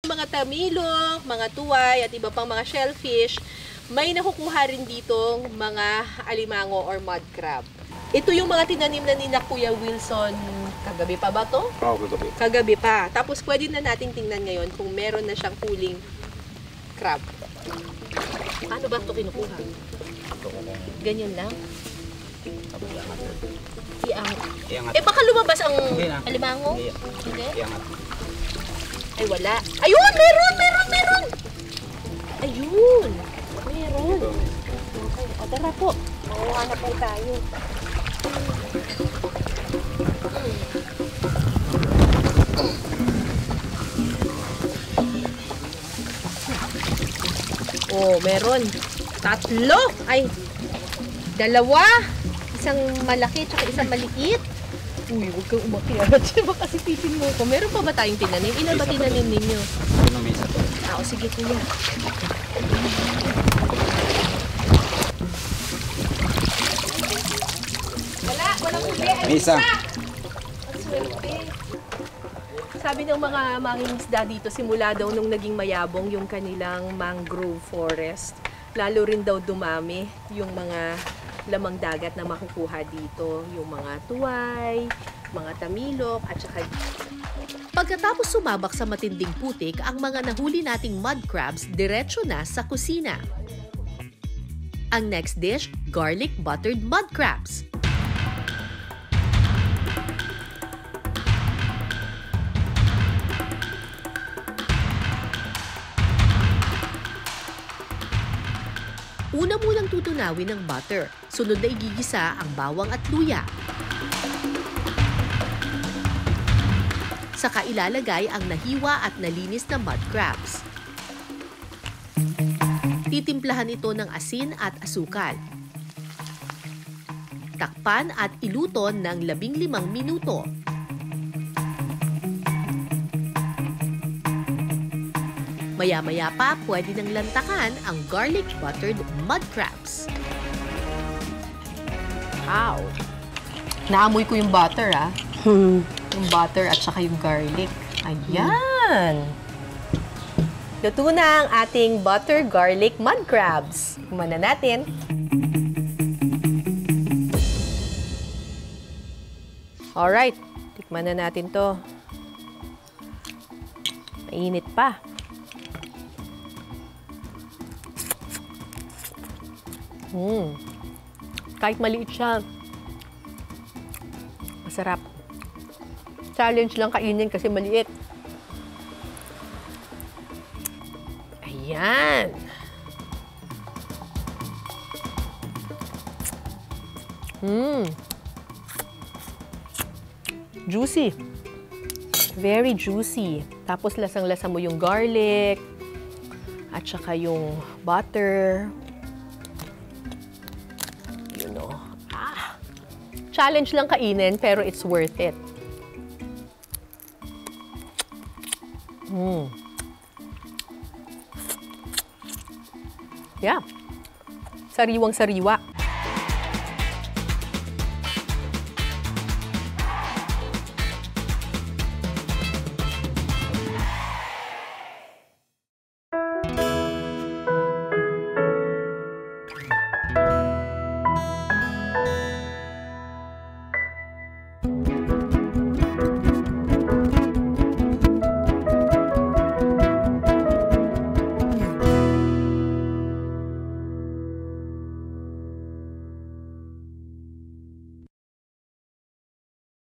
mga tamilok, mga tuway, at iba pang mga shellfish, may nakukuha rin ditong mga alimango or mud crab. Ito yung mga tinanim na ni Kuya Wilson. Kagabi pa ba to? Oo, kagabi. Kagabi pa. Tapos pwede na natin tingnan ngayon kung meron na siyang huling crab. Paano ba ito kinukuha? Ganyan lang? Iangat. Eh baka lumabas ang alimango? Hindi? Iangat. Ay wala. Ayun! Meron! Ayun! Meron! Okay, o tara po. Makuha na po tayo. Oh, meron. 3. Ay, 2. Isang malaki at isang maliit. Uy, huwag kang umakyat. Baka sipitin mo ko. Meron pa ba tayong tinanim? Ilan ba tinanim ninyo? Ano may isa to? O sige kuya. Walang huli. May isa. Ang swerte. Sabi ng mga mangingisda dito, simula daw nung naging mayabong yung kanilang mangrove forest, lalo rin daw dumami yung mga lamang dagat na makukuha dito. Yung mga tuway, mga tamilok, at saka... Pagkatapos sumabak sa matinding putik, ang mga nahuli nating mud crabs diretso na sa kusina. Ang next dish, garlic buttered mud crabs. Una munang tutunawin ng butter, sunod na igigisa ang bawang at luya. Saka ilalagay ang nahiwa at nalinis na mud crabs. Titimplahan ito ng asin at asukal. Takpan at iluto ng 15 minuto. Maya-maya pa, pwede nang lantakan ang garlic buttered mud crabs. Wow! Naamoy ko yung butter, ah. Yung butter at saka yung garlic. Ayan! Luto na ang ating butter garlic mud crabs. Tikman na natin. Alright, tikman na natin to. Mainit pa. Kahit maliit siya, masarap. Challenge lang kainin kasi maliit. Ayan. Juicy. Very juicy. Tapos lasang-lasa mo yung garlic at saka yung butter. Challenge lang kainin, pero it's worth it. Yeah. Sariwang-sariwa.